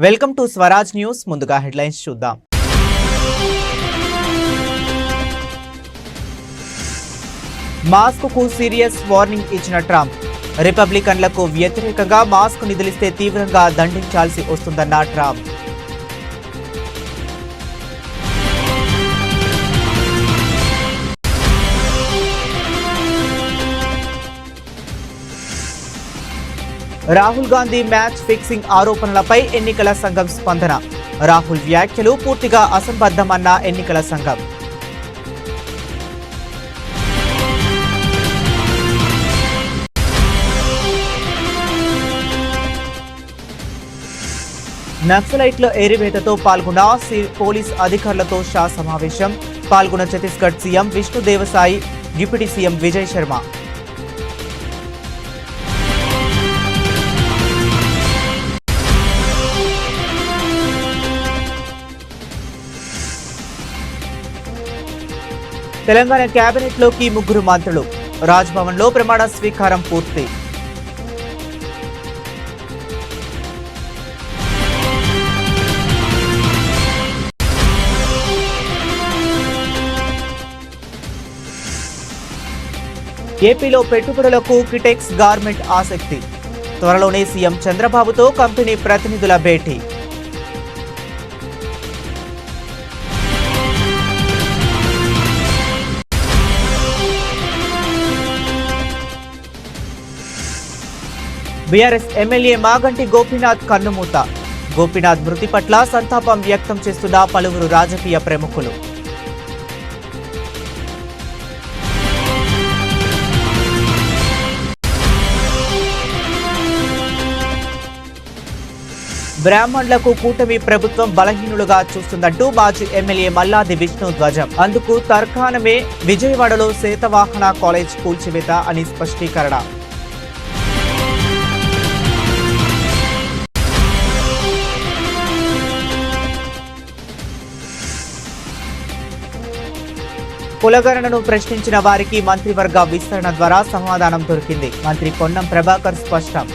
Welcome to Swaraj news. ముందుగా headlines చూద్దాం. Mask కు సీరియస్ వార్నింగ్ ఇచ్చిన ట్రంప్. రిపబ్లికన్లకు వ్యతిరేకంగా మాస్క్ నిధులిస్తే తీవ్రంగా దండించాల్సి వస్తుందన్న Trump. Rahul Gandhi match fixing ఆరోపణలపై ఎన్నికల సంఘం స్పందన. రాహుల్ వ్యాఖ్యలు పూర్తిగా అసంబద్ధమన్న ఎన్నికల సంఘం. నక్సలైట్ల ఏరివేతతో పాల్గొన్న పోలీస్ అధికారులతో షా సమావేశం. పాల్గొన్న Chhattisgarh CM Vishnu Deo Sai, deputy CM Vijay Sharma. Telangana cabinet లోకి 3 మంత్రులు. రాజ్భవన్ లో ప్రమాణ స్వీకారం పూర్తి. ఏపీలో పెట్టుబడులకు కిటెక్స్ గార్మెంట్ ఆసక్తి. త్వరలోనే సీఎం చంద్రబాబుతో కంపెనీ ప్రతినిధుల భేటీ. బీఆర్ఎస్ ఎమ్మెల్యే మాగంటి గోపీనాథ్ కన్నుమూత. గోపీనాథ్ మృతి పట్ల సంతాపం వ్యక్తం చేస్తున్న పలువురు రాజకీయ ప్రముఖులు. బ్రాహ్మణులకు కూటమి ప్రభుత్వం బలహీనులుగా చూస్తుందంటూ మాజీ ఎమ్మెల్యే మల్లాది విష్ణు ధ్వజం. అందుకు తర్కాణమే విజయవాడలో శాతవాహన కాలేజ్ కూల్చివేత అని స్పష్టీకరణ. కులగణనను ప్రశ్నించిన వారికి మంత్రివర్గ విస్తరణ ద్వారా సమాధానం దొరికింది. మంత్రి పొన్నం ప్రభాకర్ స్పష్టం.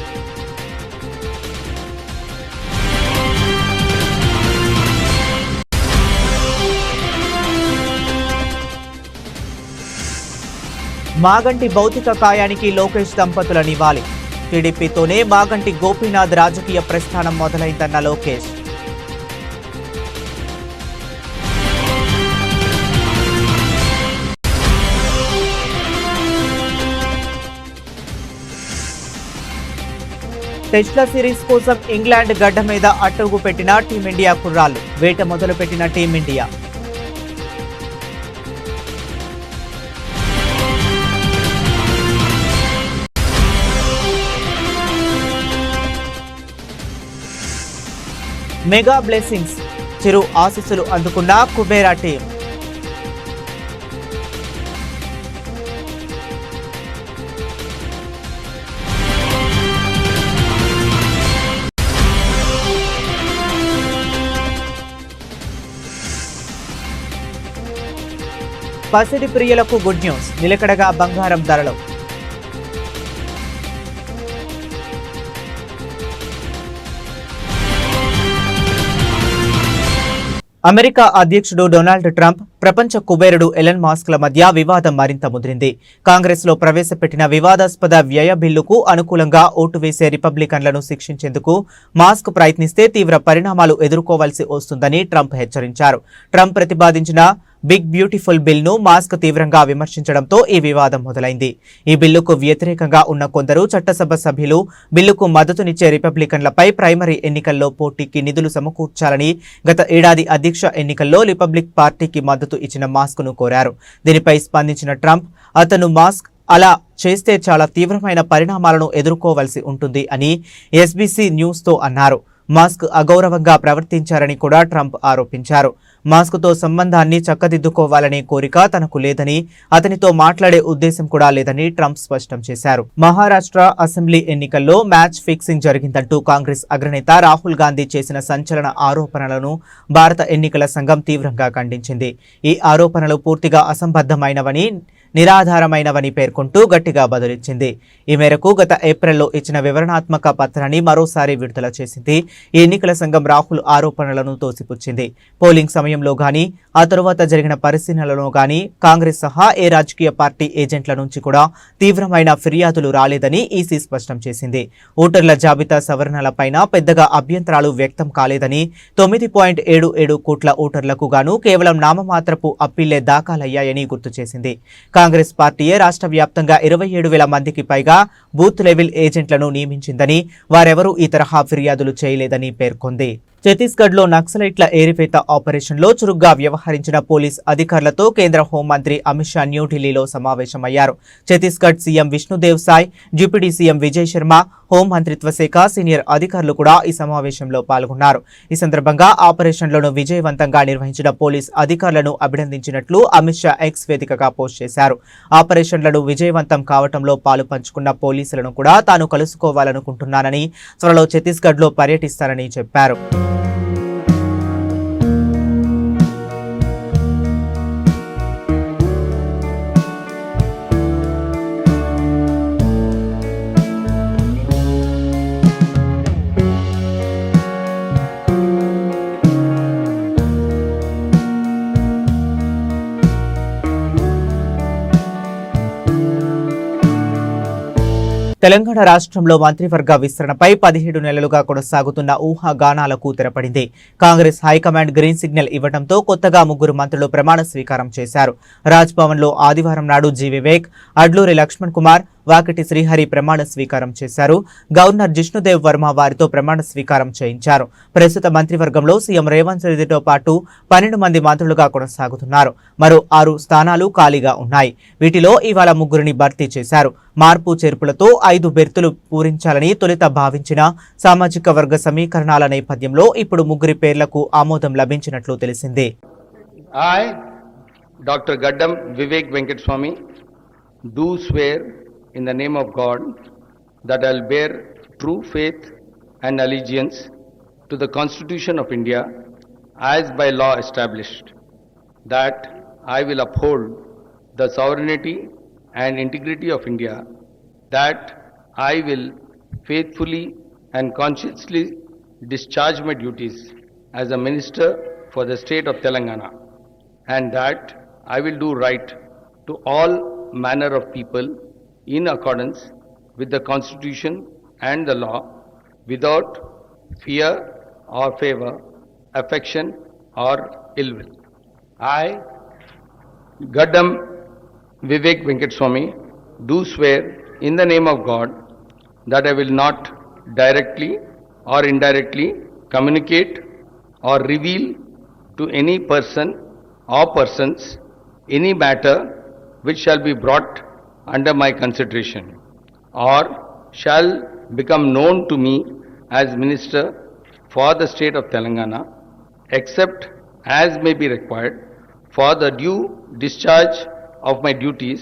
మాగంటి భౌతిక కాయానికి లోకేష్ దంపతుల నివాళి. టీడీపీతోనే మాగంటి గోపీనాథ్ రాజకీయ ప్రస్థానం మొదలైందన్న లోకేష్. టెస్ట్ల సిరీస్ కోసం ఇంగ్లాండ్ గడ్డ మీద అట్టుగు పెట్టిన టీమిండియా కుర్రాళ్లు. వేట మొదలుపెట్టిన టీమిండియా. Mega blessings. చిరు ఆశీస్సులు అందుకున్న కుబేరా టీం. పసిడి ప్రియులకు గుడ్ న్యూస్. నిలకడగా బంగారం ధరలు. అమెరికా అధ్యక్షుడు డొనాల్డ్ ట్రంప్, ప్రపంచ కుబేరుడు ఎలన్ మాస్క్ల మధ్య వివాదం మరింత ముదిరింది. కాంగ్రెస్ లో ప్రవేశపెట్టిన వివాదాస్పద వ్యయ బిల్లుకు అనుకూలంగా ఓటు వేసే రిపబ్లికన్లను శిక్షించేందుకు మాస్క్ ప్రయత్నిస్తే తీవ్ర పరిణామాలు ఎదుర్కోవాల్సి వస్తుందని ట్రంప్ హెచ్చరించారు. ట్రంప్ ప్రతిపాదించిన బిగ్ బ్యూటిఫుల్ బిల్ను మాస్క్ తీవ్రంగా విమర్శించడంతో ఈ వివాదం మొదలైంది. ఈ బిల్లుకు వ్యతిరేకంగా ఉన్న కొందరు చట్టసభ సభ్యులు బిల్లుకు మద్దతునిచ్చే రిపబ్లికన్లపై ప్రైమరీ ఎన్నికల్లో పోటీకి నిధులు సమకూర్చాలని గత ఏడాది అధ్యక్ష ఎన్నికల్లో రిపబ్లిక్ పార్టీకి మద్దతు ఇచ్చిన మాస్క్ను కోరారు. దీనిపై స్పందించిన ట్రంప్, అతను మాస్క్ అలా చేస్తే చాలా తీవ్రమైన పరిణామాలను ఎదుర్కోవాల్సి ఉంటుంది అని ఎస్బీసీ న్యూస్తో అన్నారు. మాస్క్ అగౌరవంగా ప్రవర్తించారని కూడా ట్రంప్ ఆరోపించారు. మాస్క్తో సంబంధాన్ని చక్కదిద్దుకోవాలనే కోరిక తనకు లేదని, అతనితో మాట్లాడే ఉద్దేశం కూడా లేదని ట్రంప్ స్పష్టం చేశారు. మహారాష్ట్ర అసెంబ్లీ ఎన్నికల్లో మ్యాచ్ ఫిక్సింగ్ జరిగిందంటూ కాంగ్రెస్ అగ్రనేత రాహుల్ గాంధీ చేసిన సంచలన ఆరోపణలను భారత ఎన్నికల సంఘం తీవ్రంగా ఖండించింది. ఈ ఆరోపణలు పూర్తిగా అసంబద్ధమైనవని నిరాధారమైనవని పేర్కొంటూ గట్టిగా బదులిచ్చింది. ఈ మేరకు గత ఏప్రిల్లో ఇచ్చిన వివరణాత్మక పత్రాన్ని మరోసారి విడుదల చేసింది. ఈ ఎన్నికల సంఘం రాహుల్ ఆరోపణలను తోసిపుచ్చింది. పోలింగ్ సమయంలో గానీ ఆ తరువాత జరిగిన పరిశీలనలో గానీ కాంగ్రెస్ సహా ఏ రాజకీయ పార్టీ ఏజెంట్ల నుంచి కూడా తీవ్రమైన ఫిర్యాదులు రాలేదని ఈసీ స్పష్టం చేసింది. ఓటర్ల జాబితా సవరణలపైన పెద్దగా అభ్యంతరాలు వ్యక్తం కాలేదని 9.77 కోట్ల ఓటర్లకు గాను కేవలం నామమాత్రపు అప్పీళ్లే దాఖలయ్యాయని గుర్తు చేసింది. కాంగ్రెస్ పార్టీయే రాష్ట్ర వ్యాప్తంగా 27,000 మందికి పైగా బూత్ లెవెల్ ఏజెంట్లను నియమించిందని, వారెవరూ ఈ తరహా ఫిర్యాదులు చేయలేదని పేర్కొంది. ఛత్తీస్గఢ్లో నక్సలైట్ల ఏరివేత ఆపరేషన్లో చురుగ్గా వ్యవహరించిన పోలీస్ అధికారులతో కేంద్ర హోంమంత్రి అమిత్ షా న్యూఢిల్లీలో సమావేశమయ్యారు. Chhattisgarh CM Vishnu Deo Sai, deputy CM Vijay Sharma, హోంమంత్రిత్వ శాఖ సీనియర్ అధికారులు కూడా ఈ సమావేశంలో పాల్గొన్నారు. ఈ సందర్భంగా ఆపరేషన్లను విజయవంతంగా నిర్వహించిన పోలీస్ అధికారులను అభినందించినట్లు అమిత్ షా ఎక్స్ వేదికగా పోస్ట్ చేశారు. ఆపరేషన్లను విజయవంతం కావడంలో పాలు పంచుకున్న పోలీసులను కూడా తాను కలుసుకోవాలనుకుంటున్నానని, త్వరలో ఛత్తీస్గఢ్లో పర్యటిస్తానని చెప్పారు. తెలంగాణ రాష్ట్రంలో మంత్రివర్గ విస్తరణపై 17 నెలలుగా కొనసాగుతున్న ఊహాగానాలకు తెరపడింది. కాంగ్రెస్ హైకమాండ్ గ్రీన్ సిగ్నల్ ఇవ్వడంతో కొత్తగా 3 మంత్రులు ప్రమాణ స్వీకారం చేశారు. రాజ్ భవన్ లో ఆదివారం నాడు జి వివేక్, అడ్లూరి లక్ష్మణ్ కుమార్, వాకిటి శ్రీహరి ప్రమాణ స్వీకారం చేశారు. గవర్నర్ జిష్ణుదేవ్ వర్మ వారితో ప్రమాణ స్వీకారం చేయించారు. ప్రస్తుత మంత్రివర్గంలో సీఎం రేవంత్ రెడ్డితో పాటు 12 మంది మంత్రులుగా కొనసాగుతున్నారు. మరో 6 స్థానాలు ఖాళీగా ఉన్నాయి. వీటిలో ఇవాళ 3 భర్తీ చేశారు. మార్పు చేర్పులతో 5 బెర్తులు పూరించాలని తొలుత భావించిన సామాజిక వర్గ సమీకరణాల నేపథ్యంలో ఇప్పుడు 3 పేర్లకు ఆమోదం లభించినట్లు తెలిసింది. Dr. Gaddam Vivek Venkateswamy, do swear in the name of God that I will bear true faith and allegiance to the Constitution of India as by law established, that I will uphold the sovereignty and integrity of India, that I will faithfully and conscientiously discharge my duties as a minister for the state of Telangana, and that I will do right to all manner of people in accordance with the Constitution and the law, without fear or favor, affection or ill will. I, Gaddam Vivek Venkateswamy, do swear in the name of God that I will not directly or indirectly communicate or reveal to any person or persons any matter which shall be brought under my consideration or shall become known to me as Minister for the state of Telangana, except as may be required for the due discharge of my duties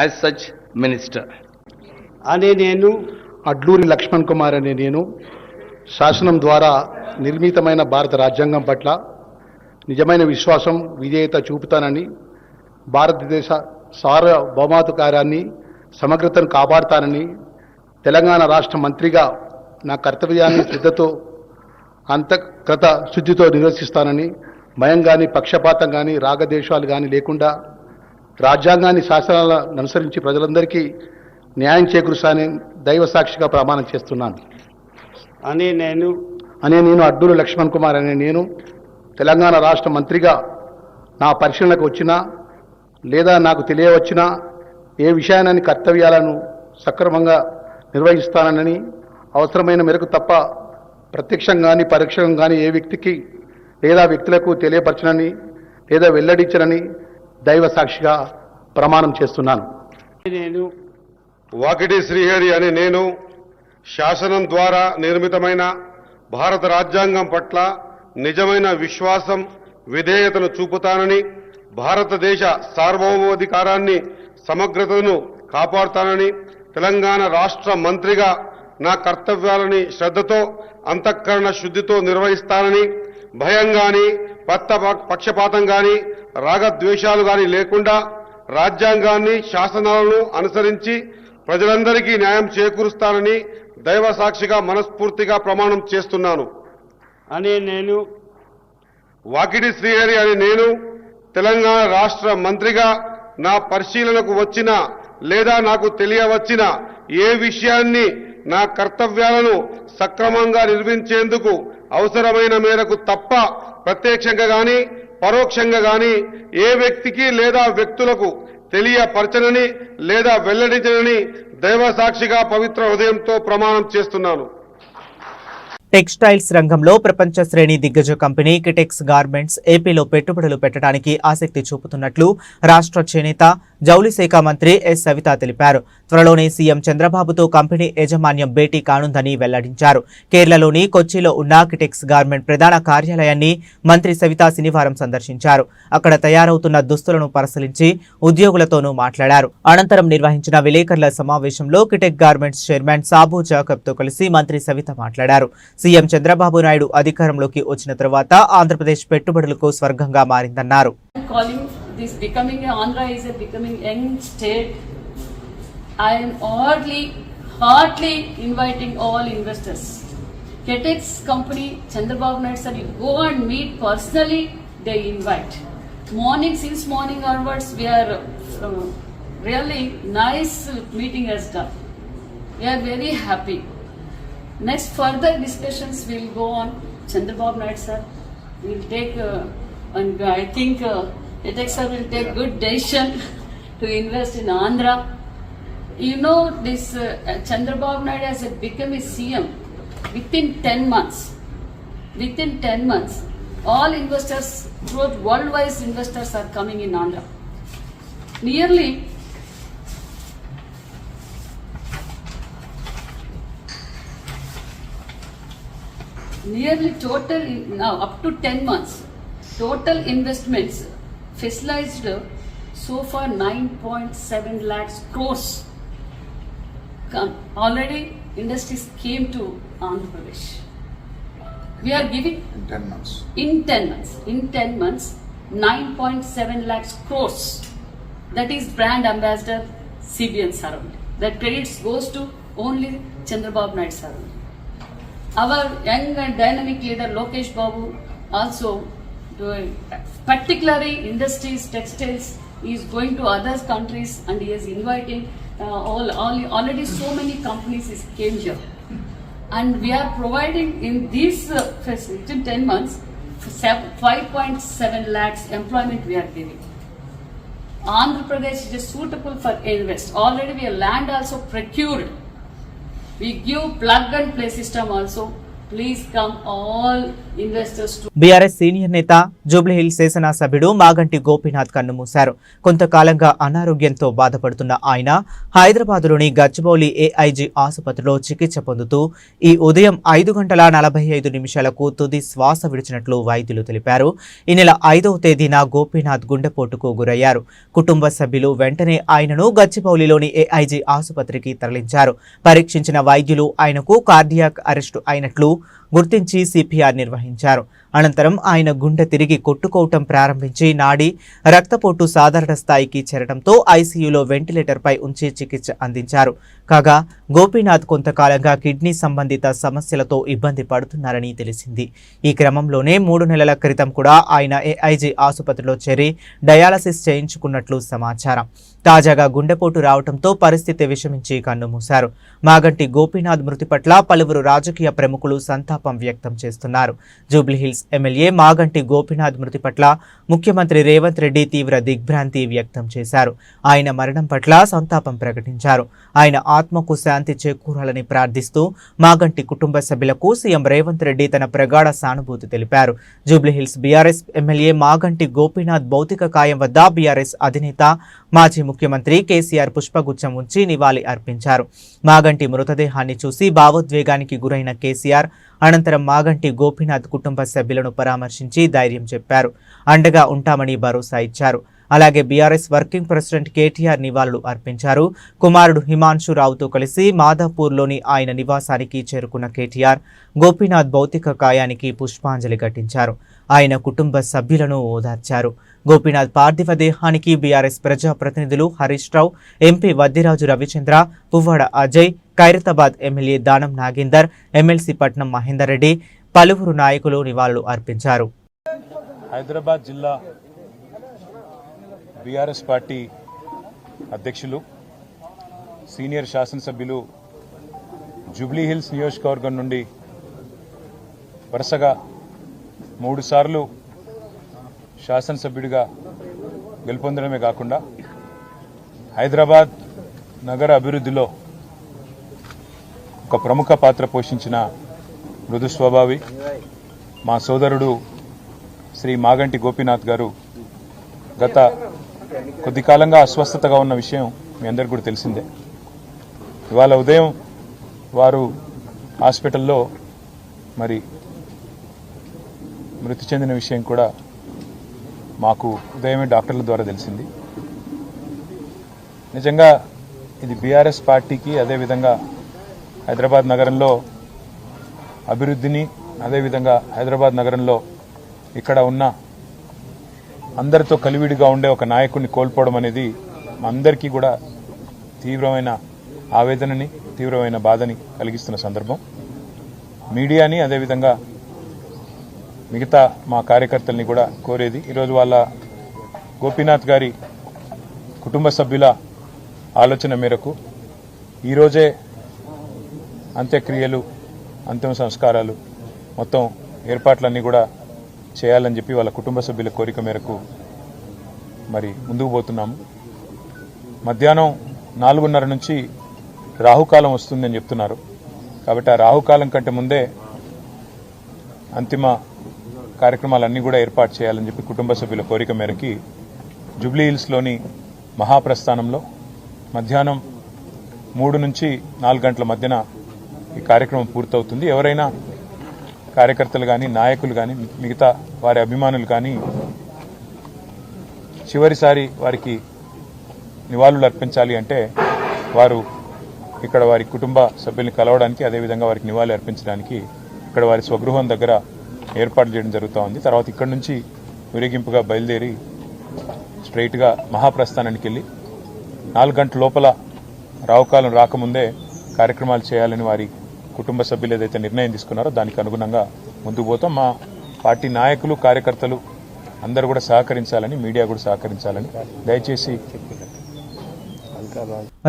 as such Minister. అనే నేను అడ్లూరి లక్ష్మణ్ కుమార్ అనే నేను శాసనం ద్వారా నిర్మితమైన భారత రాజ్యాంగం పట్ల నిజమైన విశ్వాసం, విధేయత చూపుతానని, భారతదేశ సార్వభౌమాధికారాన్ని, సమగ్రతను కాపాడుతానని, తెలంగాణ రాష్ట్ర మంత్రిగా నా కర్తవ్యాన్ని శ్రద్ధతో అంతఃకృత శుద్ధితో నిర్వర్తిస్తానని, భయం కానీ, పక్షపాతం కానీ, రాగద్వేషాలు కానీ లేకుండా రాజ్యాంగాన్ని, శాసనాలను అనుసరించి ప్రజలందరికీ న్యాయం చేకూరుస్తానని దైవ సాక్షిగా ప్రమాణం చేస్తున్నాను. అనే నేను అడ్డూరి లక్ష్మణ్ కుమార్ అనే నేను తెలంగాణ రాష్ట్ర మంత్రిగా నా పరిశీలనకు వచ్చినా లేదా నాకు తెలియవచ్చినా ఏ విషయాన్ని కర్తవ్యాలను సక్రమంగా నిర్వహిస్తానని, అవసరమైన మేరకు తప్ప ప్రత్యక్షంగా కానీ పరోక్షంగా కానీ ఏ వ్యక్తికి లేదా వ్యక్తులకు తెలియపరచనని లేదా వెల్లడించనని దైవ సాక్షిగా ప్రమాణం చేస్తున్నాను. నేను వాకిటి శ్రీహరి అనే నేను శాసనం ద్వారా నిర్మితమైన భారత రాజ్యాంగం పట్ల నిజమైన విశ్వాసం, విధేయతను చూపుతానని, భారతదేశ సార్వభౌమాధికారాన్ని, సమగ్రతను కాపాడుతానని, తెలంగాణ రాష్ట్ర మంత్రిగా నా కర్తవ్యాలని శ్రద్ధతో అంతఃకరణ శుద్ధితో నిర్వహిస్తానని, భయం గాని, పక్షపాతం గాని, రాగద్వేషాలు గాని లేకుండా రాజ్యాంగాన్ని, శాసనాలను అనుసరించి ప్రజలందరికీ న్యాయం చేకూరుస్తానని దైవ సాక్షిగా మనస్ఫూర్తిగా ప్రమాణం చేస్తున్నాను. అనే నేను వాకిటి శ్రీహరి అనే నేను తెలంగాణ రాష్ట్ర మంత్రిగా నా పరిశీలనకు వచ్చిన లేదా నాకు తెలియవచ్చిన ఏ విషయాన్ని నా కర్తవ్యాలను సక్రమంగా నిర్వహించేందుకు అవసరమైన మేరకు తప్ప ప్రత్యక్షంగా గాని పరోక్షంగా గాని ఏ వ్యక్తికి లేదా వ్యక్తులకు తెలియపరచనని లేదా వెల్లడించనని దైవ సాక్షిగా పవిత్ర హృదయంతో ప్రమాణం చేస్తున్నాను. టెక్స్టైల్స్ రంగంలో ప్రపంచ శ్రేణి దిగ్గజ కంపెనీ కిటెక్స్ గార్మెంట్స్ ఏపీలో పెట్టుబడులు పెట్టడానికి ఆసక్తి చూపుతున్నట్లు రాష్ట్ర చేనేత జౌళి శాఖ మంత్రి ఎస్ సవిత తెలిపారు. త్వరలోనే సీఎం చంద్రబాబుతో కంపెనీ యాజమాన్యం భేటీ కానుందని వెల్లడించారు. కేరళలోని కొచ్చిలో ఉన్న కిటెక్స్ గార్మెంట్ ప్రధాన కార్యాలయాన్ని మంత్రి సవిత శనివారం సందర్శించారు. అక్కడ తయారవుతున్న దుస్తులను పరిశీలించి ఉద్యోగులతోనూ మాట్లాడారు. అనంతరం నిర్వహించిన విలేకరుల సమావేశంలో కిటెక్ గార్మెంట్స్ చైర్మన్ సాబు జాకబ్తో కలిసి మంత్రి సవిత మాట్లాడారు. సీఎం చంద్రబాబు నాయుడు అధికారంలోకి వచ్చిన తర్వాత ఆంధ్రప్రదేశ్ పెట్టుబడులకు స్వర్గంగా మారిందన్నారు. This becoming Andhra is a becoming young state. I am heartily inviting all investors. Ketex company, Chandrababu Naidu sir, you go and meet personally. They invite. Since morning onwards, we are really nice meeting has done. We are very happy. Next further discussions will go on. Chandrababu Naidu sir will take and I think. Ketex sir will take good decision to invest in Andhra. You know, this Chandrababu Naidu has become a CM within 10 months. Within 10 months, all investors, throughout worldwide investors are coming in Andhra. Nearly total now up to 10 months, total investments facilized so far 9.7 lakhs crores. Already industries came to Andhra Pradesh. We are giving in 10 months 9.7 lakhs crores. That is brand ambassador CBN Saravali. That credits goes to only Chandrababu Naidu Saravali. Our young and dynamic leader Lokesh Babu also doing, particularly industries, textiles, he is going to other countries and he is inviting already so many companies came here. And we are providing in this facility in 10 months 5.7 lakhs employment we are giving. Andhra Pradesh is suitable for invest. Already we have land also procured. We give plug and play system also. Please come all investors to. BRS senior నేత జూబ్లీహిల్స్ శాసనసభ్యుడు మాగంటి గోపీనాథ్ కన్నుమూశారు. కొంతకాలంగా అనారోగ్యంతో బాధపడుతున్న ఆయన హైదరాబాద్లోని Gachibowli AIG ఆసుపత్రిలో చికిత్స పొందుతూ ఈ ఉదయం 5:45 తుది శ్వాస విడిచినట్లు వైద్యులు తెలిపారు. ఈ నెల 5వ తేదీన గోపీనాథ్ గుండెపోటుకు గురయ్యారు. కుటుంబ సభ్యులు వెంటనే ఆయనను గచ్చిబౌలిలోని ఏఐజీ ఆసుపత్రికి తరలించారు. పరీక్షించిన వైద్యులు ఆయనకు కార్డియాక్ అరెస్టు అయినట్లు గుర్తించి సిపిఆర్ నిర్వహించారు. అనంతరం ఆయన గుండె తిరిగి కొట్టుకోవటం ప్రారంభించి నాడి రక్తపోటు సాధారణ స్థాయికి చేరడంతో ఐసీయూలో వెంటిలేటర్పై ఉంచి చికిత్స అందించారు. కాగా గోపీనాథ్ కొంతకాలంగా కిడ్నీ సంబంధిత సమస్యలతో ఇబ్బంది పడుతున్నారని తెలిసింది. ఈ క్రమంలోనే 3 నెలల క్రితం కూడా ఆయన ఏఐజీ ఆసుపత్రిలో చేరి డయాలసిస్ చేయించుకున్నట్లు సమాచారం. తాజాగా గుండెపోటు రావడంతో పరిస్థితి విషమించి కన్నుమూశారు. మాగంటి గోపీనాథ్ మృతి పట్ల పలువురు రాజకీయ ప్రముఖులు సంతాపం వ్యక్తం చేస్తున్నారు. జూబ్లీహిల్స్ ఎమ్మెల్యే మాగంటి గోపీనాథ్ మృతి పట్ల ముఖ్యమంత్రి రేవంత్ రెడ్డి తీవ్ర దిగ్భ్రాంతి వ్యక్తం చేశారు. ఆయన మరణం పట్ల సంతాపం ప్రకటించారు. ఆయన ఆత్మకు శాంతి చేకూరాలని ప్రార్థిస్తూ మాగంటి కుటుంబ సభ్యులకు సీఎం రేవంత్ రెడ్డి తన ప్రగాఢ సానుభూతి తెలిపారు. జూబ్లీహిల్స్ బీఆర్ఎస్ ఎమ్మెల్యే మాగంటి గోపీనాథ్ భౌతిక కాయం వద్ద బీఆర్ఎస్ అధినేత మాజీ ముఖ్యమంత్రి కేసీఆర్ పుష్పగుచ్చం ఉంచి నివాళి అర్పించారు. మాగంటి మృతదేహాన్ని చూసి భావోద్వేగానికి గురైన కేసీఆర్ అనంతరం మాగంటి గోపీనాథ్ కుటుంబ సభ్యులను పరామర్శించి ధైర్యం చెప్పారు. అండగా ఉంటామని భరోసా ఇచ్చారు. అలాగే బీఆర్ఎస్ వర్కింగ్ ప్రెసిడెంట్ కేటీఆర్ నివాళులు అర్పించారు. కుమారుడు హిమాంశు రావుతో కలిసి మాధాపూర్లోని ఆయన నివాసానికి చేరుకున్న కేటీఆర్ గోపీనాథ్ భౌతిక కాయానికి పుష్పాంజలి ఘటించారు. ఆయన కుటుంబ సభ్యులను ఓదార్చారు. గోపీనాథ్ పార్థివ దేహానికి బీఆర్ఎస్ ప్రజాప్రతినిధులు Harish Rao, MP Vaddiraju Ravichandra, Puvvada Ajay, Khairatabad MLA Danam Nagender, MLC పట్నం మహేందర్ రెడ్డి, పలువురు నాయకులు నివాళులు అర్పించారు. హైదరాబాద్ జిల్లా బీఆర్ఎస్ పార్టీ అధ్యక్షులు, సీనియర్ శాసనసభ్యులు, జూబ్లీ హిల్స్ నియోజకవర్గం నుండి వరుసగా 3 సార్లు శాసనసభ్యుడిగా గెలుపొందడమే కాకుండా హైదరాబాద్ నగర అభివృద్ధిలో ఒక ప్రముఖ పాత్ర పోషించిన మృదు స్వభావి మా సోదరుడు శ్రీ మాగంటి గోపీనాథ్ గారు గత కొద్ది కాలంగా అస్వస్థతగా ఉన్న విషయం మీ అందరికీ కూడా తెలిసిందే. ఇవాళ ఉదయం వారు హాస్పిటల్లో మరి మృతి చెందిన విషయం కూడా మాకు ఉదయమే డాక్టర్ల ద్వారా తెలిసింది. నిజంగా ఇది బీఆర్ఎస్ పార్టీకి, అదేవిధంగా హైదరాబాద్ నగరంలో అభివృద్ధిని, అదేవిధంగా హైదరాబాద్ నగరంలో ఇక్కడ ఉన్న అందరితో కలివిడిగా ఉండే ఒక నాయకుడిని కోల్పోవడం అనేది మా అందరికీ కూడా తీవ్రమైన ఆవేదనని, తీవ్రమైన బాధని కలిగిస్తున్న సందర్భం. మీడియాని, అదేవిధంగా మిగతా మా కార్యకర్తల్ని కూడా కోరేది, ఈరోజు వాళ్ళ గోపీనాథ్ గారి కుటుంబ సభ్యుల ఆలోచన మేరకు ఈరోజే అంత్యక్రియలు, అంతిమ సంస్కారాలు మొత్తం ఏర్పాట్లన్నీ కూడా చేయాలని చెప్పి వాళ్ళ కుటుంబ సభ్యుల కోరిక మేరకు మరి ముందుకు పోతున్నాము. మధ్యాహ్నం 4:30 నుంచి రాహుకాలం వస్తుందని చెప్తున్నారు. కాబట్టి ఆ రాహుకాలం కంటే ముందే అంతిమ కార్యక్రమాలన్నీ కూడా ఏర్పాటు చేయాలని చెప్పి కుటుంబ సభ్యుల కోరిక మేరకి జూబ్లీ హిల్స్లోని మహాప్రస్థానంలో మధ్యాహ్నం 3 నుంచి 4 గంటల మధ్యన ఈ కార్యక్రమం పూర్తవుతుంది. ఎవరైనా కార్యకర్తలు కానీ, నాయకులు కానీ, మిగతా వారి అభిమానులు కానీ చివరిసారి వారికి నివాళులు అర్పించాలి అంటే వారు ఇక్కడ వారి కుటుంబ సభ్యుల్ని కలవడానికి, అదేవిధంగా వారికి నివాళులు అర్పించడానికి ఇక్కడ వారి స్వగృహం దగ్గర ఏర్పాటు చేయడం జరుగుతూ ఉంది. తర్వాత ఇక్కడి నుంచి ఊరేగింపుగా బయలుదేరి స్ట్రైట్గా మహాప్రస్థానానికి వెళ్ళి 4 గంటల లోపల రావుకాలం రాకముందే కార్యక్రమాలు చేయాలని వారి కుటుంబ సభ్యులు ఏదైతే నిర్ణయం తీసుకున్నారో దానికి అనుగుణంగా ముందుకు పోతాం. మా పార్టీ నాయకులు, కార్యకర్తలు అందరూ కూడా సహకరించాలని, మీడియా కూడా సహకరించాలని దయచేసి.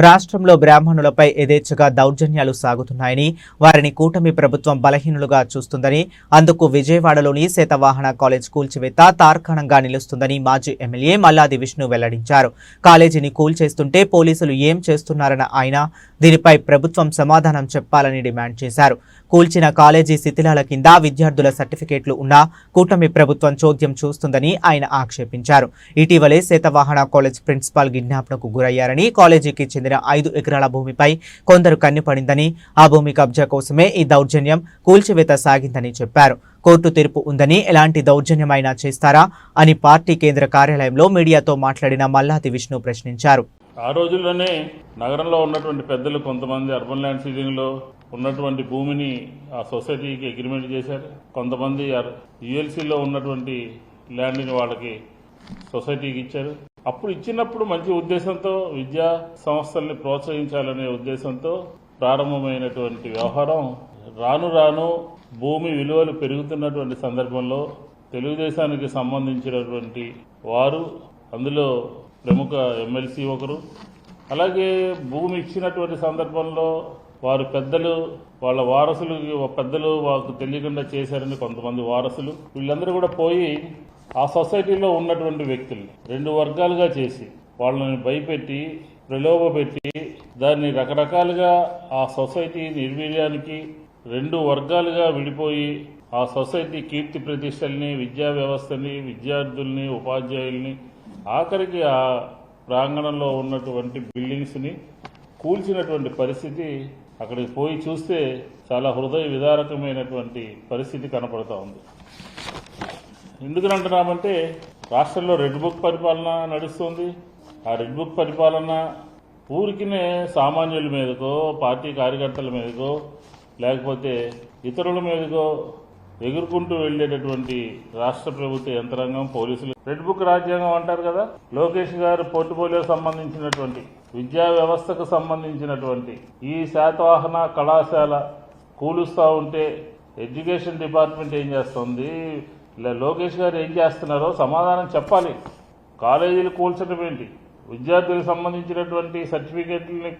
రాష్ట్రంలో బ్రాహ్మణులపై యథేచ్ఛగా దౌర్జన్యాలు సాగుతున్నాయని, వారిని కూటమి ప్రభుత్వం బలహీనులుగా చూస్తుందని, అందుకు విజయవాడలోని శాతవాహన కాలేజ్ కూల్చివేత తార్కాణంగా నిలుస్తుందని మాజీ ఎమ్మెల్యే మల్లాది విష్ణు వెల్లడించారు. కాలేజీని కూల్చేస్తుంటే పోలీసులు ఏం చేస్తున్నారన్న ఆయన దీనిపై ప్రభుత్వం సమాధానం చెప్పాలని డిమాండ్ చేశారు. కూల్చిన కాలేజీ శిథిలాల కింద విద్యార్థుల సర్టిఫికేట్లు ఉన్నా కూటమి ప్రభుత్వం చోద్యం చూస్తుందని ఆయన ఆక్షేపించారు. ఇటీవలే శాతవాహన కాలేజ్ ప్రిన్సిపాల్ కిడ్నాప్కు గురయ్యారని, కాలేజీకి చెందిన 5 ఎకరాల భూమిపై కొందరు కన్నుపడిందని, ఆ భూమి కబ్జా కోసమే ఈ దౌర్జన్యం, కూల్చివేత సాగిందని చెప్పారు. కోర్టు తీర్పు ఉందని ఎలాంటి దౌర్జన్యమైనా చేస్తారా అని పార్టీ కేంద్ర కార్యాలయంలో మీడియాతో మాట్లాడిన మల్లాది విష్ణు ప్రశ్నించారు. ఆ రోజుల్లోనే నగరంలో ఉన్నటువంటి పెద్దలు కొంతమంది అర్బన్ ల్యాండ్ సీలింగ్లో ఉన్నటువంటి భూమిని ఆ సొసైటీకి అగ్రిమెంట్ చేశారు. కొంతమంది యుఎల్సీలో ఉన్నటువంటి ల్యాండ్ని వాళ్ళకి సొసైటీకి ఇచ్చారు. అప్పుడు ఇచ్చినప్పుడు మంచి ఉద్దేశంతో, విద్యా సంస్థల్ని ప్రోత్సహించాలనే ఉద్దేశంతో ప్రారంభమైనటువంటి వ్యవహారం రాను రాను భూమి విలువలు పెరుగుతున్నటువంటి సందర్భంలో తెలుగుదేశానికి సంబంధించినటువంటి వారు, అందులో ప్రముఖ ఎమ్మెల్సీ ఒకరు, అలాగే భూమి ఇచ్చినటువంటి సందర్భంలో వారు పెద్దలు, వాళ్ళ వారసులు, పెద్దలు వాళ్ళకు తెలియకుండా చేశారని కొంతమంది వారసులు, వీళ్ళందరూ కూడా పోయి ఆ సొసైటీలో ఉన్నటువంటి వ్యక్తులు 2 వర్గాలుగా చేసి వాళ్ళని భయపెట్టి, ప్రలోభపెట్టి, దాన్ని రకరకాలుగా ఆ సొసైటీ నిర్వీర్యానికి 2 వర్గాలుగా విడిపోయి ఆ సొసైటీ కీర్తి ప్రతిష్టల్ని, విద్యా వ్యవస్థని, విద్యార్థుల్ని, ఉపాధ్యాయుల్ని, ఆఖరికి ఆ ప్రాంగణంలో ఉన్నటువంటి బిల్డింగ్స్ని కూల్చినటువంటి పరిస్థితి అక్కడికి పోయి చూస్తే చాలా హృదయ విదారకమైనటువంటి పరిస్థితి కనపడుతూ ఉంది. ఎందుకని అంటున్నామంటే రాష్ట్రంలో రెడ్ బుక్ పరిపాలన నడుస్తుంది. ఆ రెడ్ బుక్ పరిపాలన ఊరికినే సామాన్యుల మీదకో, పార్టీ కార్యకర్తల మీదకో, లేకపోతే ఇతరుల మీదకో ఎగురుకుంటూ వెళ్లేటటువంటి రాష్ట్ర ప్రభుత్వ యంత్రాంగం, పోలీసులు. రెడ్ బుక్ రాజ్యాంగం అంటారు కదా. లోకేష్ గారు పోర్ట్ఫోలియో సంబంధించినటువంటి విద్యా వ్యవస్థకు సంబంధించినటువంటి ఈ శాతవాహన కళాశాల కూలుస్తూ ఉంటే ఎడ్యుకేషన్ డిపార్ట్మెంట్ ఏం చేస్తుంది, లోకేష్ గారు ఏం చేస్తున్నారో సమాధానం చెప్పాలి. కాలేజీలు కూల్చడం ఏంటి, విద్యార్థులకు సంబంధించినటువంటి సర్టిఫికేట్లని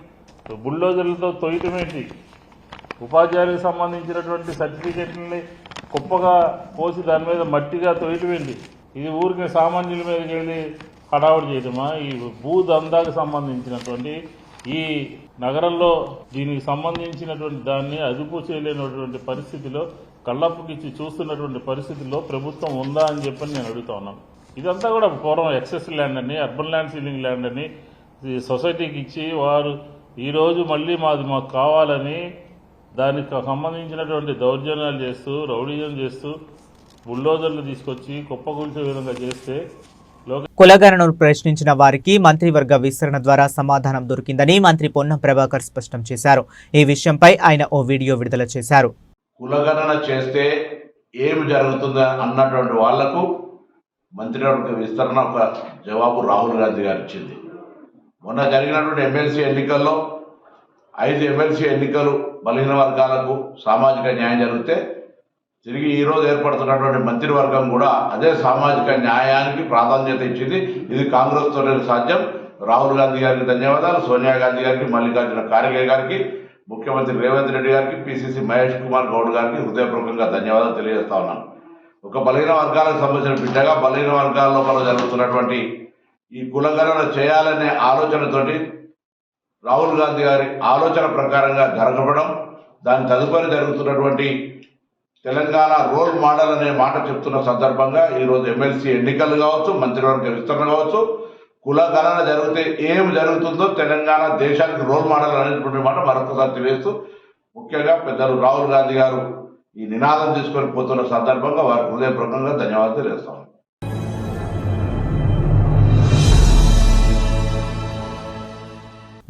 బుల్డోజర్లతో తొయ్యటం ఏంటి, ఉపాధ్యాయులకు సంబంధించినటువంటి సర్టిఫికేట్లని కుప్పగా పోసి దాని మీద మట్టిగా తొయ్యటం ఏంటి? ఇది ఊరికి సామాన్యుల మీదకి వెళ్ళి హడావుడి చేయటమా? ఈ భూదందాకు సంబంధించినటువంటి ఈ నగరంలో దీనికి సంబంధించినటువంటి దాన్ని అదుపు చేయలేనటువంటి పరిస్థితిలో, కళ్ళప్పుకిచ్చి చూస్తున్నటువంటి పరిస్థితుల్లో ప్రభుత్వం ఉందా అని చెప్పని నేను అడుగుతా ఉన్నాను. ఇదంతా కూడా పూర్వం ఎక్సెస్ ల్యాండ్ అని, అర్బన్ ల్యాండ్ సీలింగ్ ల్యాండ్ అని సొసైటీకి ఇచ్చి వారు ఈరోజు మళ్ళీ మాకు కావాలని దానికి సంబంధించినటువంటి దౌర్జన్యాలు చేస్తూ, రౌడీజం చేస్తూ, బుల్డోజర్లు తీసుకొచ్చి కుప్పకూల్చే విధంగా చేస్తే కులగణను ప్రశ్నించిన వారికి మంత్రివర్గ విస్తరణ ద్వారా సమాధానం దొరికిందని మంత్రి పొన్నం ప్రభాకర్ స్పష్టం చేశారు. ఈ విషయంపై ఆయన ఓ వీడియో విడుదల చేశారు. కులగణన చేస్తే ఏమి జరుగుతుందా అన్నటువంటి వాళ్లకు మంత్రివర్గ విస్తరణ ఒక జవాబు రాహుల్ గాంధీ గారు ఇచ్చింది. మొన్న జరిగినటువంటి ఎమ్మెల్సీ ఎన్నికల్లో 5 ఎమ్మెల్సీ ఎన్నికలు బలహీన వర్గాలకు సామాజిక న్యాయం జరిగితే తిరిగి ఈరోజు ఏర్పడుతున్నటువంటి మంత్రివర్గం కూడా అదే సామాజిక న్యాయానికి ప్రాధాన్యత ఇచ్చింది. ఇది కాంగ్రెస్తోనే సాధ్యం. రాహుల్ గాంధీ గారికి ధన్యవాదాలు, సోనియా గాంధీ గారికి, మల్లికార్జున ఖార్గే గారికి, ముఖ్యమంత్రి రేవంత్ రెడ్డి గారికి, పిసిసి మహేష్ కుమార్ గౌడ్ గారికి హృదయపూర్వకంగా ధన్యవాదాలు తెలియజేస్తా ఉన్నాను. ఒక బలహీన వర్గాలకు సంబంధించిన బిడ్డగా బలహీన వర్గాల్లో మనం జరుగుతున్నటువంటి ఈ కులగణన చేయాలనే ఆలోచనతోటి రాహుల్ గాంధీ గారి ఆలోచన ప్రకారంగా జరగడం, దాని తదుపరి జరుగుతున్నటువంటి తెలంగాణ రోల్ మోడల్ అనే మాట చెప్తున్న సందర్భంగా ఈరోజు ఎమ్మెల్సీ ఎన్నికలు కావచ్చు, మంత్రివర్గ విస్తరణ కావచ్చు, కులగణన జరిగితే ఏం జరుగుతుందో తెలంగాణ దేశానికి రోల్ మోడల్ అనేటువంటి మాట మరొకసారి తెలియజేస్తూ, ముఖ్యంగా పెద్దలు రాహుల్ గాంధీ గారు ఈ నినాదం తీసుకొని పోతున్న సందర్భంగా వారికి హృదయపూర్వకంగా ధన్యవాదాలు తెలియజేస్తాం.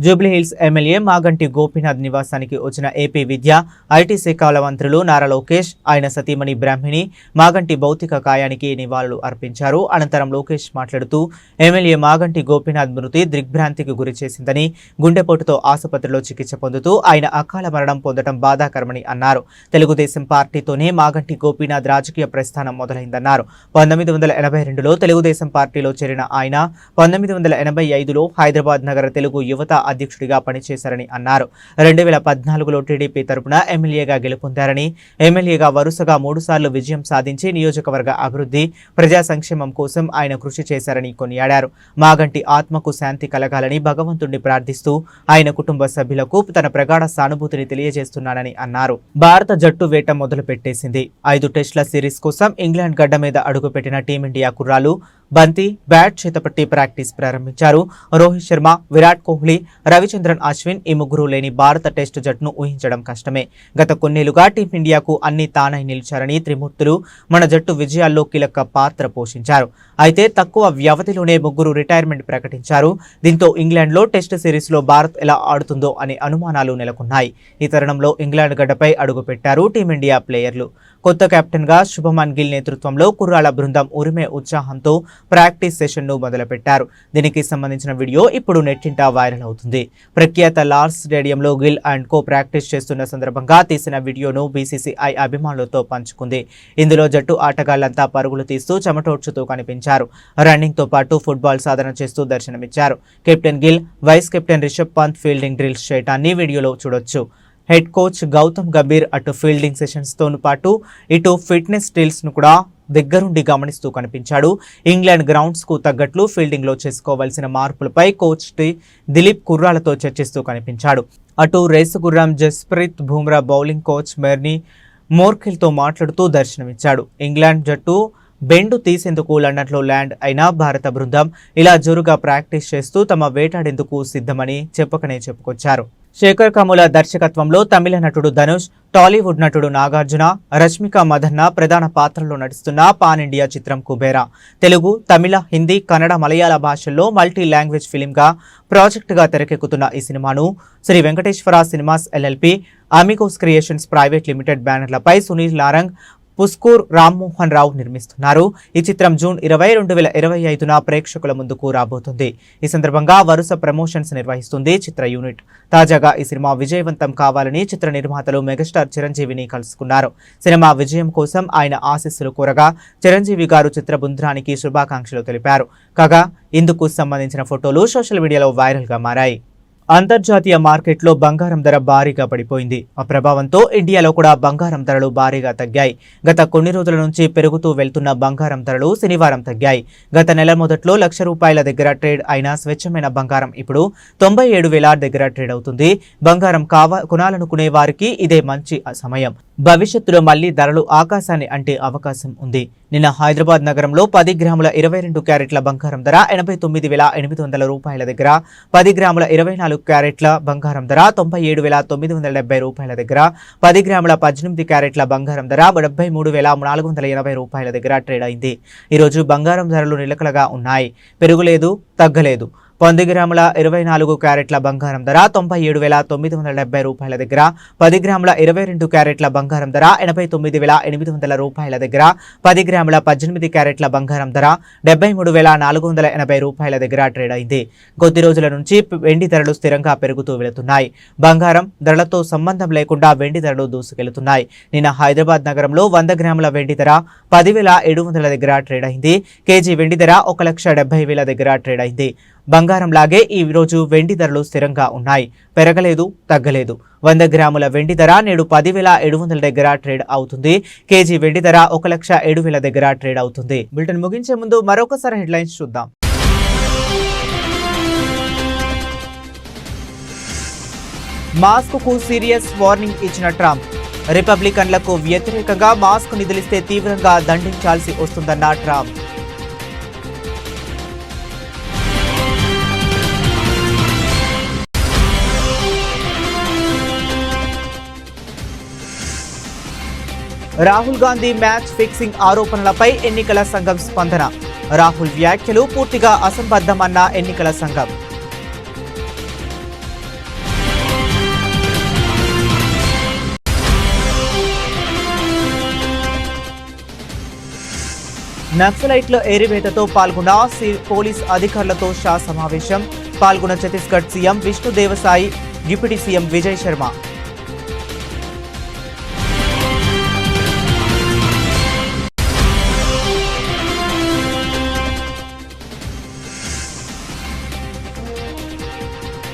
జూబ్లీహిల్స్ ఎమ్మెల్యే మాగంటి గోపీనాథ్ నివాసానికి వచ్చిన ఏపీ విద్య, ఐటీ శాఖల మంత్రులు నారా లోకేష్, ఆయన సతీమణి బ్రాహ్మిణి మాగంటి భౌతిక కాయానికి నివాళులు అర్పించారు. అనంతరం లోకేష్ మాట్లాడుతూ ఎమ్మెల్యే మాగంటి గోపీనాథ్ మృతి దిగ్భ్రాంతికి గురి చేసిందని, గుండెపోటుతో ఆసుపత్రిలో చికిత్స పొందుతూ ఆయన అకాల మరణం పొందడం బాధాకరమని అన్నారు. తెలుగుదేశం పార్టీతోనే మాగంటి గోపీనాథ్ రాజకీయ ప్రస్థానం మొదలైందన్నారు. 1982లో తెలుగుదేశం పార్టీలో చేరిన ఆయన 1985లో హైదరాబాద్ నగర తెలుగు యువత అధ్యక్షుడిగా పనిచేశారని అన్నారు. 2014లో టీడీపీ తరపున ఎమ్మెల్యేగా గెలుపొందారని, ఎమ్మెల్యేగా వరుసగా 3 సార్లు విజయం సాధించి నియోజకవర్గ అభివృద్ధి, ప్రజా సంక్షేమం కోసం ఆయన కృషి చేశారని కొనియాడారు. మాగంటి ఆత్మకు శాంతి కలగాలని భగవంతుడిని ప్రార్థిస్తూ ఆయన కుటుంబ సభ్యులకు తన ప్రగాఢ సానుభూతిని తెలియజేస్తున్నానని అన్నారు. భారత జట్టు వేట మొదలు పెట్టేసింది. 5 టెస్టుల సిరీస్ కోసం ఇంగ్లాండ్ గడ్డ మీద అడుగుపెట్టిన టీమిండియా కుర్రాలు బంతి, బ్యాట్ చేతపట్టి ప్రాక్టీస్ ప్రారంభించారు. రోహిత్ శర్మ, విరాట్ కోహ్లీ, రవిచంద్రన్ అశ్విన్ ఈ ముగ్గురు లేని భారత టెస్టు జట్టును ఊహించడం కష్టమే. గత కొన్నేళ్లుగా టీమిండియాకు అన్ని తానై నిలిచారని త్రిమూర్తులు మన జట్టు విజయాల్లో కీలక పాత్ర పోషించారు. అయితే తక్కువ వ్యవధిలోనే ముగ్గురు రిటైర్మెంట్ ప్రకటించారు. దీంతో ఇంగ్లాండ్లో టెస్టు సిరీస్లో భారత్ ఎలా ఆడుతుందో అనే అనుమానాలు నెలకొన్నాయి. ఈ తరుణంలో ఇంగ్లాండ్ గడ్డపై అడుగుపెట్టారు టీమిండియా ప్లేయర్లు. కొత్త కెప్టెన్గా శుభమన్ గిల్ నేతృత్వంలో కుర్రాళ్ల బృందం ఉరిమే ఉత్సాహంతో ప్రాక్టీస్ సెషన్ను మొదలుపెట్టారు. దీనికి సంబంధించిన వీడియో ఇప్పుడు నెట్టింట వైరల్ అవుతుంది. ప్రఖ్యాత లార్డ్స్ స్టేడియంలో గిల్ అండ్ కో ప్రాక్టీస్ చేస్తున్న సందర్భంగా తీసిన వీడియోను బీసీసీఐ అభిమానులతో పంచుకుంది. ఇందులో జట్టు ఆటగాళ్లంతా పరుగులు తీస్తూ చెమటోడ్చుతూ కనిపించారు. రన్నింగ్తో పాటు ఫుట్బాల్ సాధన చేస్తూ దర్శనమిచ్చారు. Captain Gill, vice captain Rishabh Pant fielding drills చేయటాన్ని వీడియోలో చూడొచ్చు. హెడ్ కోచ్ గౌతమ్ గంభీర్ అటు ఫీల్డింగ్ సెషన్స్తో పాటు ఇటు ఫిట్నెస్ డ్రిల్స్ ను కూడా దగ్గరుండి గమనిస్తూ కనిపించాడు. ఇంగ్లాండ్ గ్రౌండ్స్ కు తగ్గట్లు ఫీల్డింగ్ లో చేసుకోవాల్సిన మార్పులపై కోచ్ దిలీప్ కుర్రాలతో చర్చిస్తూ కనిపించాడు. అటు రేసు గుర్రం జస్ప్రీత్ బుమ్రా బౌలింగ్ కోచ్ మెర్నీ మోర్కెల్తో మాట్లాడుతూ దర్శనమిచ్చాడు. ఇంగ్లాండ్ జట్టు బెండు తీసేందుకు లండన్లో ల్యాండ్ అయిన భారత బృందం ఇలా జోరుగా ప్రాక్టీస్ చేస్తూ తమ వేటాడేందుకు సిద్ధమని చెప్పకనే చెప్పుకొచ్చారు. శేఖర్ కమ్ముల దర్శకత్వంలో తమిళ నటుడు ధనుష్, టాలీవుడ్ నటుడు నాగార్జున, రష్మిక మదన్న ప్రధాన పాత్రల్లో నటిస్తున్న పాన్ ఇండియా చిత్రం కుబేరా తెలుగు, తమిళ, హిందీ, కన్నడ, మలయాళ భాషల్లో మల్టీ లాంగ్వేజ్ ఫిలింగా ప్రాజెక్టుగా తెరకెక్కుతున్న ఈ సినిమాను Shri Venkateswara cinemas LLP, Amigos creations private limited బ్యానర్లపై సునీల్ నారంగ్, పుస్కూర్ రామ్మోహన్ రావు నిర్మిస్తున్నారు. ఈ చిత్రం జూన్ 20, 2025న ప్రేక్షకుల ముందుకు రాబోతుంది. ఈ సందర్భంగా వరుస ప్రమోషన్స్ నిర్వహిస్తుంది చిత్ర యూనిట్. తాజాగా ఈ సినిమా విజయవంతం కావాలని చిత్ర నిర్మాతలు మెగాస్టార్ చిరంజీవిని కలుసుకున్నారు. సినిమా విజయం కోసం ఆయన ఆశీస్సులు కోరగా చిరంజీవి గారు చిత్ర బృందానికి శుభాకాంక్షలు తెలిపారు. కాగా ఇందుకు సంబంధించిన ఫోటోలు సోషల్ మీడియాలో వైరల్ గా మారాయి. అంతర్జాతీయ మార్కెట్లో బంగారం ధర భారీగా పడిపోయింది. ఆ ప్రభావంతో ఇండియాలో కూడా బంగారం ధరలు భారీగా తగ్గాయి. గత కొన్ని రోజుల నుంచి పెరుగుతూ వెళ్తున్న బంగారం ధరలు శనివారం తగ్గాయి. గత నెల మొదట్లో ₹1,00,000 దగ్గర ట్రేడ్ అయిన స్వచ్ఛమైన బంగారం ఇప్పుడు 97,000 దగ్గర ట్రేడ్ అవుతుంది. బంగారం కొనాలనుకునే వారికి ఇదే మంచి సమయం. భవిష్యత్తులో మళ్లీ ధరలు ఆకాశాన్ని అంటే అవకాశం ఉంది. నిన్న హైదరాబాద్ నగరంలో 10 గ్రాముల 22 క్యారెట్ల బంగారం ధర ₹89,800 దగ్గర, 10 గ్రాముల 24 క్యారెట్ల బంగారం ధర ₹97,970 దగ్గర, 10 గ్రాముల 18 క్యారెట్ల బంగారం ధర ₹73,480 దగ్గర ట్రేడ్ అయింది. ఈరోజు బంగారం ధరలు నిలకడగా ఉన్నాయి. పెరుగులేదు, తగ్గలేదు. 10 గ్రాముల 24 క్యారెట్ల బంగారం ధర ₹97,970 దగ్గర, 10 గ్రాముల 22 క్యారెట్ల బంగారం ధర ₹89,800 దగ్గర, 10 గ్రాముల 18 క్యారెట్ల బంగారం ధర ₹73,480 దగ్గర ట్రేడ్ అయింది. కొద్ది రోజుల నుంచి వెండి ధరలు స్థిరంగా పెరుగుతూ వెళుతున్నాయి. బంగారం ధరలతో సంబంధం లేకుండా వెండి ధరలు దూసుకెళ్తున్నాయి. నిన్న హైదరాబాద్ నగరంలో 100 గ్రాముల వెండి ధర 10,700 దగ్గర ట్రేడ్ అయింది. కేజీ వెండి ధర 1,70,000 దగ్గర ట్రేడ్ అయింది. బంగారం లాగే ఈ రోజు వెండి ధరలు స్థిరంగా ఉన్నాయి. పెరగలేదు, తగ్గలేదు. 100 గ్రాముల వెండి ధర నేడు 10,700 దగ్గర ట్రేడ్ అవుతుంది. కేజీ వెండి ధర 1,07,000 దగ్గర ట్రేడ్ అవుతుంది. బులెటిన్ ముగించే ముందు మరొకసారి హెడ్లైన్స్ చూద్దాం. మాస్క్ కు సీరియస్ వార్నింగ్ ఇచ్చిన ట్రంప్. రిపబ్లికన్లకు వ్యతిరేకంగా మాస్క్ నిధులిస్తే తీవ్రంగా దండించాల్సి వస్తుందన్న Trump. Rahul Gandhi match fixing ఆరోపణలపై ఎన్నికల సంఘం స్పందన. రాహుల్ వ్యాఖ్యలు పూర్తిగా అసంబద్ధమన్న ఎన్నికల సంఘం. నక్సలైట్ల ఏరివేతతో పాల్గొన్న పోలీస్ అధికారులతో షా సమావేశం. పాల్గొన్న Chhattisgarh CM Vishnu Deo Sai, deputy CM Vijay Sharma.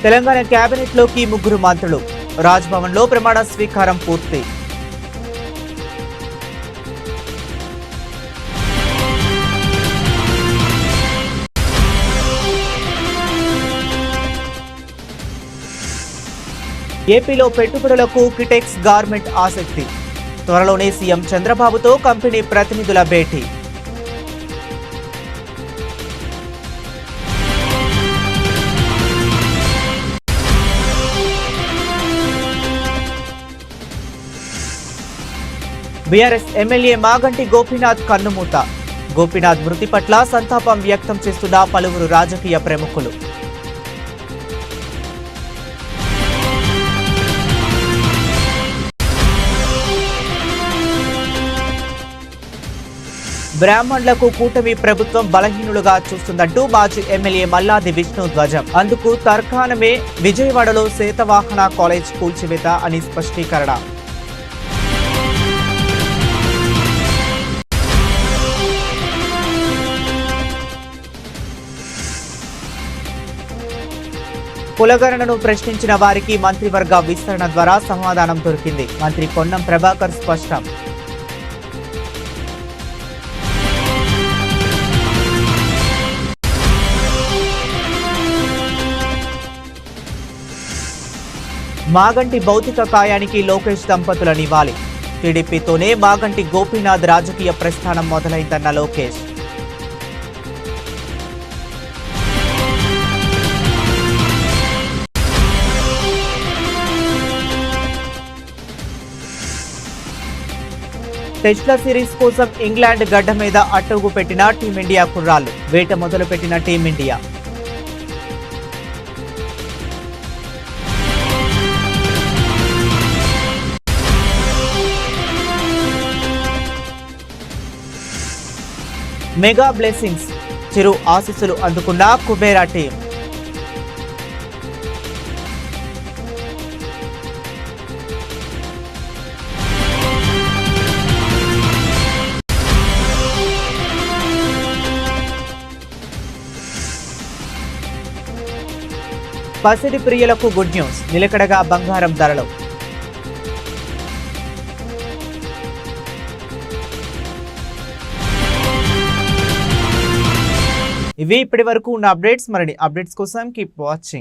Telangana కేబినెట్లోకి 3 మంత్రులు. రాజ్భవన్లో ప్రమాణ స్వీకారం పూర్తి. ఏపీలో పెట్టుబడులకు కిటెక్స్ గార్మెంట్ ఆసక్తి. త్వరలోనే సీఎం చంద్రబాబుతో కంపెనీ ప్రతినిధుల భేటీ. బీఆర్ఎస్ ఎమ్మెల్యే మాగంటి గోపీనాథ్ కన్నుమూత. గోపీనాథ్ మృతి పట్ల సంతాపం వ్యక్తం చేస్తున్న పలువురు రాజకీయ ప్రముఖులు. బ్రాహ్మణులకు కూటమి ప్రభుత్వం బలహీనులుగా చూస్తుందంటూ మాజీ ఎమ్మెల్యే మల్లాది విష్ణు ధ్వజం. అందుకు తర్కాణమే విజయవాడలో శాతవాహన కాలేజ్ కూల్చివేత అని స్పష్టీకరణ. కులగణనను ప్రశ్నించిన వారికి మంత్రివర్గ విస్తరణ ద్వారా సమాధానం దొరికింది. మంత్రి పొన్నం ప్రభాకర్ స్పష్టం. మాగంటి భౌతిక కాయానికి లోకేష్ దంపతుల నివాళి. టీడీపీతోనే మాగంటి గోపీనాథ్ రాజకీయ ప్రస్థానం మొదలైందన్న లోకేష్. టెస్ట్ల సిరీస్ కోసం ఇంగ్లాండ్ గడ్డ మీద అట్టుగు పెట్టిన టీమిండియా కుర్రాళ్లు. వేట మొదలుపెట్టిన టీమిండియా. మెగా బ్లెస్సింగ్స్, చిరు ఆశీస్సులు అందుకున్న కుబేరా టీం. పసిడి ప్రియులకు గుడ్ న్యూస్, నిలకడగా బంగారం ధరలు. ఇవి ఇప్పటి వరకు ఉన్న అప్డేట్స్. మరిన్ని అప్డేట్స్ కోసం కీప్ వాచింగ్.